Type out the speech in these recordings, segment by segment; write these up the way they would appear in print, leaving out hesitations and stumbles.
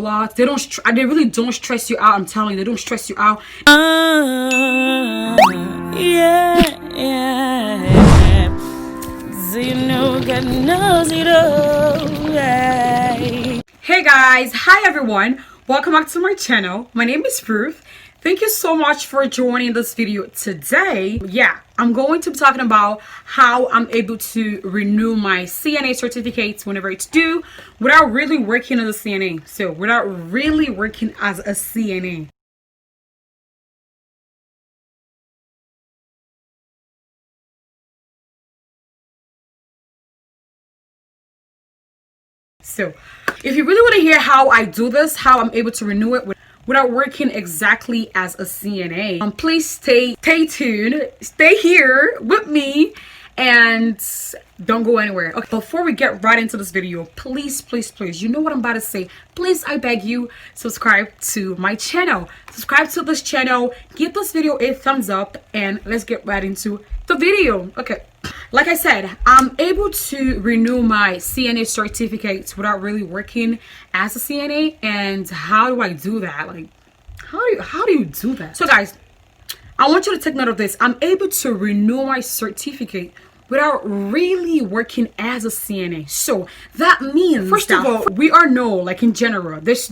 lot. They really don't stress you out. I'm telling you, they don't stress you out. Yeah. So you know God knows it all. Hey guys, hi everyone. Welcome back to my channel. My name is Ruth. Thank you so much for joining this video today. Yeah, I'm going to be talking about how I'm able to renew my CNA certificates whenever it's due without really working as a CNA. So without really working as a CNA. So if you really want to hear how I do this, how I'm able to renew it without working exactly as a CNA, please stay tuned, stay here with me, and don't go anywhere. Okay, before we get right into this video, please, you know what I'm about to say. Please, I beg you, subscribe to my channel. Subscribe to this channel, give this video a thumbs up, and let's get right into the video. Okay. Like I said, I'm able to renew my CNA certificates without really working as a CNA. And how do I do that? Like, how do you do that? So guys, I want you to take note of this. I'm able to renew my certificate without really working as a CNA. So that means, first of all, we are like in general, there's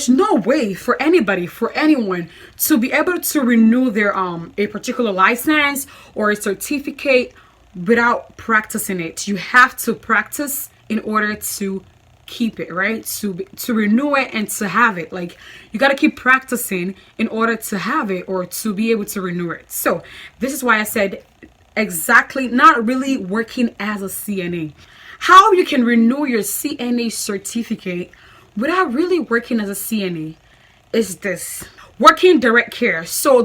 no way for anybody, for anyone to be able to renew their a particular license or a certificate without practicing it. You have to practice in order to keep it, right? To renew it and to have it. Like, you got to keep practicing in order to have it or to be able to renew it. So this is why I said exactly not really working as a CNA. How you can renew your CNA certificate without really working as a CNA is this: working direct care. So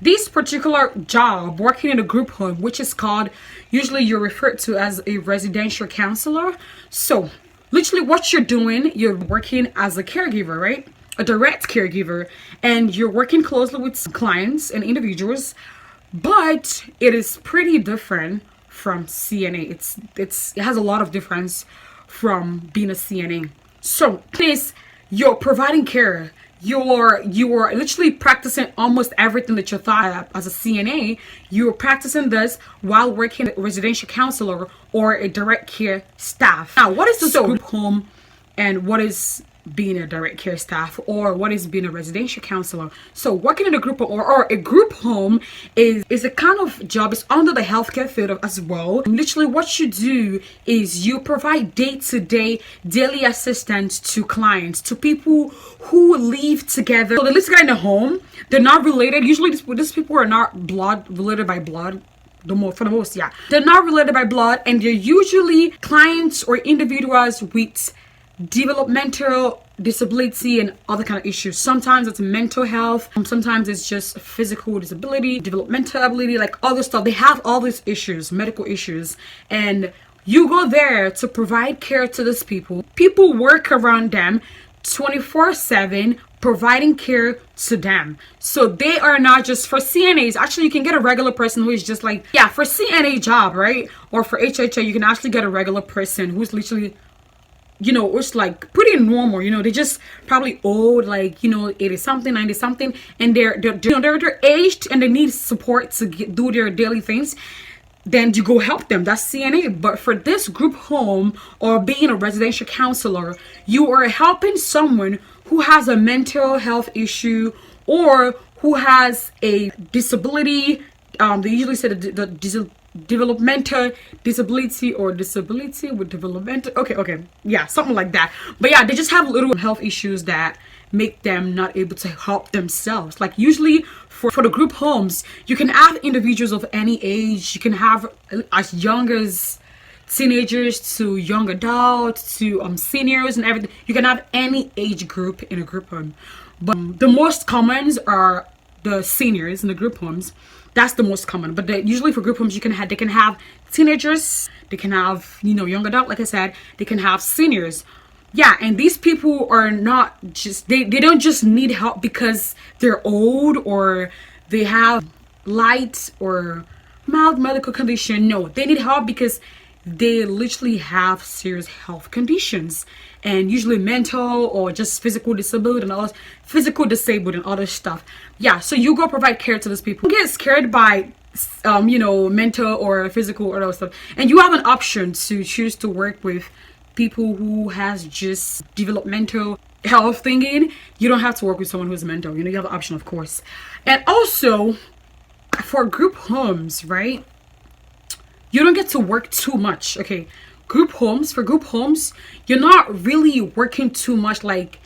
this particular job, working in a group home, which is called, usually you're referred to as a residential counselor. So literally what you're doing, you're working as a caregiver, right? A direct caregiver, and you're working closely with clients and individuals. But it is pretty different from CNA. It has a lot of difference from being a CNA. So this, you're providing care. You're literally practicing almost everything that you thought as a CNA. You're practicing this while working as a residential counselor or a direct care staff. Now, what is this group home and what is being a direct care staff, or what is being a residential counselor? So working in a group or a group home is a kind of job. It's under the healthcare field as well. And literally what you do is you provide day-to-day daily assistance to clients, to people who live together. So they live together in the home. They're not related. Usually these people are not related by blood. For the most, yeah, they're not related by blood, and they're usually clients or individuals with developmental disability and other kind of issues. Sometimes it's mental health, sometimes it's just physical disability, developmental ability, like other stuff. They have all these issues, medical issues, and you go there to provide care to these people. People work around them 24/7, providing care to them. So they are not just for CNAs. Actually, you can get a regular person who is just like, yeah, for CNA job, right? Or for HHA, you can actually get a regular person who's literally, it's like pretty normal. They just probably old, like, 80 something, 90 something, and they're aged and they need support to do their daily things. Then you go help them. That's CNA. But for this group home or being a residential counselor, you are helping someone who has a mental health issue or who has a disability. They usually say the developmental disability or disability with developmental, okay, yeah, something like that. But yeah, they just have little health issues that make them not able to help themselves. Like usually for the group homes, you can have individuals of any age. You can have as young as teenagers to young adults to seniors and everything. You can have any age group in a group home, but the most commons are the seniors in the group homes. That's the most common. But usually for group homes, they can have teenagers, they can have young adult, like I said, they can have seniors. Yeah, and these people are not just they don't just need help because they're old or they have light or mild medical condition. No, they need help because they literally have serious health conditions, and usually mental or just physical disability and all this, physical disabled and other stuff. Yeah, so you go provide care to those people. Don't get scared by mental or physical or other stuff, and you have an option to choose to work with people who has just developmental health thinking. You don't have to work with someone who's mental. You have the option, of course. And also for group homes, right, you don't get to work too much. Okay, for group homes, you're not really working too much. Like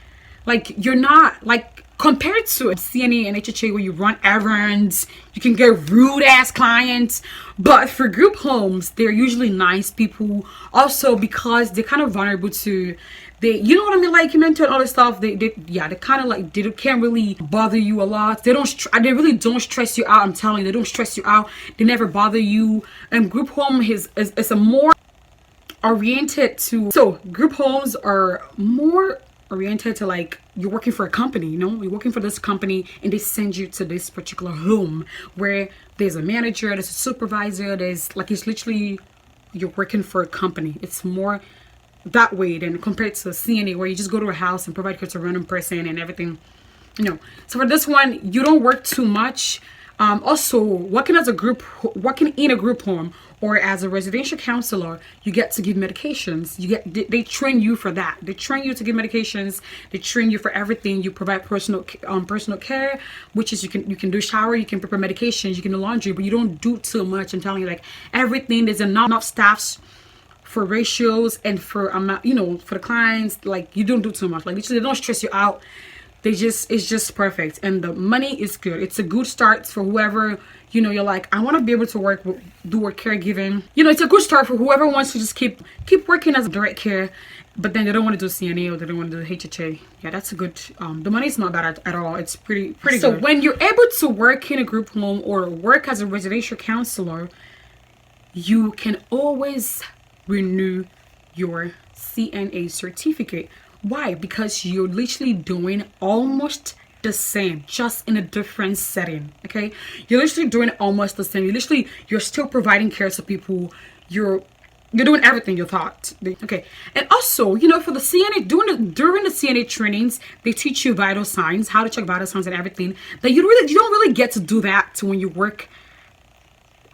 you're not like, compared to CNA and HHA where you run errands, you can get rude ass clients. But for group homes, they're usually nice people. Also, because they're kind of vulnerable to, you know what I mean, like mental and all this stuff. They kind of like, they can't really bother you a lot. They really don't stress you out. I'm telling you, they don't stress you out. They never bother you. And group home is a more oriented to, so group homes are more oriented to, like, you're working for a company, you're working for this company, and they send you to this particular home where there's a manager, there's a supervisor, there's like, it's literally, you're working for a company. It's more that way than compared to CNA where you just go to a house and provide care to a random person and everything. So for this one, you don't work too much. Also, working in a group home or as a residential counselor, you get to give medications. They train you for that. They train you to give medications. They train you for everything. You provide personal care, which is you can do shower, you can prepare medications, you can do laundry, but you don't do too much. I'm telling you, like, everything. There's enough staffs for ratios and for for the clients. Like, you don't do too much. Like, literally, they don't stress you out. It's just perfect, and the money is good. It's a good start for whoever, you're like, I want to be able to do caregiving. It's a good start for whoever wants to just keep working as a direct care, but then they don't want to do CNA or they don't want to do HHA. Yeah, that's a good, the money's not bad at all. It's pretty good. So when you're able to work in a group home or work as a residential counselor, you can always renew your CNA certificate. Why? Because you're literally doing almost the same, just in a different setting. Okay, you're literally doing almost the same. You're still providing care to people. You're doing everything you thought. Okay, and also, for the CNA, during the CNA trainings, they teach you vital signs, how to check vital signs and everything. That you don't really get to do that when you work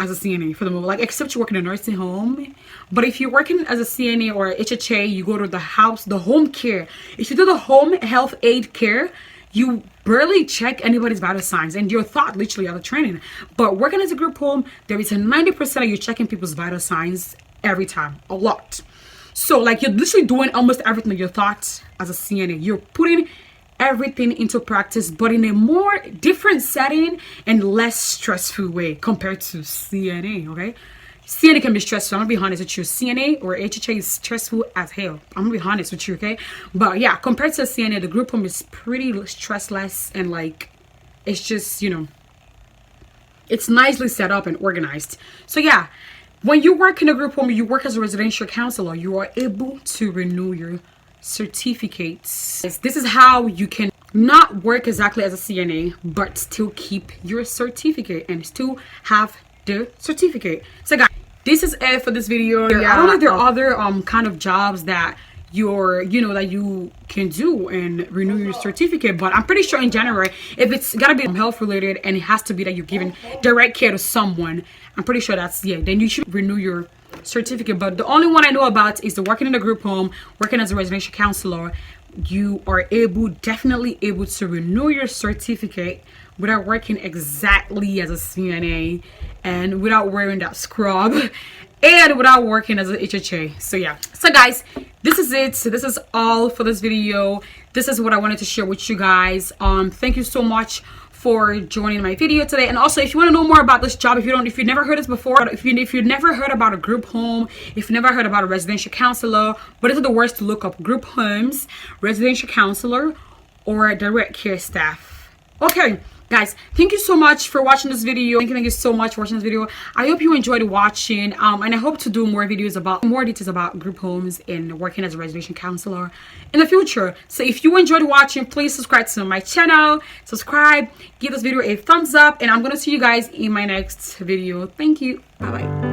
as a CNA for the moment, like, except you work in a nursing home. But if you're working as a CNA or HHA, you go to the home care. If you do the home health aid care, you barely check anybody's vital signs, and you're taught literally out of training. But working as a group home, there is a 90% of you checking people's vital signs every time, a lot. So, like, you're literally doing almost everything you're taught as a CNA. You're putting everything into practice, but in a more different setting and less stressful way compared to CNA. Okay, CNA can be stressful. I'm gonna be honest with you. CNA or HHA is stressful as hell. I'm gonna be honest with you. Okay, but yeah, compared to CNA, the group home is pretty stressless, and like, it's just, it's nicely set up and organized. So yeah, when you work in a group home, you work as a residential counselor, you are able to renew your certificates. This is how you can not work exactly as a CNA but still keep your certificate and still have the certificate. So guys, this is it for this video. I don't know if there are other kind of jobs that that you can do and renew your certificate, but I'm pretty sure in January, if it's gotta be health related and it has to be that you're giving direct care to someone, I'm pretty sure then you should renew your certificate. But the only one I know about is the working in a group home, working as a residential counselor. You are definitely able to renew your certificate without working exactly as a CNA and without wearing that scrub and without working as an HHA. So yeah, so guys, this is it. So this is all for this video. This is what I wanted to share with you guys. Thank you so much for joining my video today. And also, if you want to know more about this job, if you've never heard this before, if you've never heard about a group home, if you've never heard about a residential counselor, what is the words to look up? Group homes, residential counselor, or direct care staff. Okay, guys, thank you so much for watching this video. Thank you so much for watching this video. I hope you enjoyed watching, and I hope to do more videos about more details about group homes and working as a residential counselor in the future. So if you enjoyed watching, please subscribe to my channel, give this video a thumbs up, and I'm gonna see you guys in my next video. Thank you. Bye bye.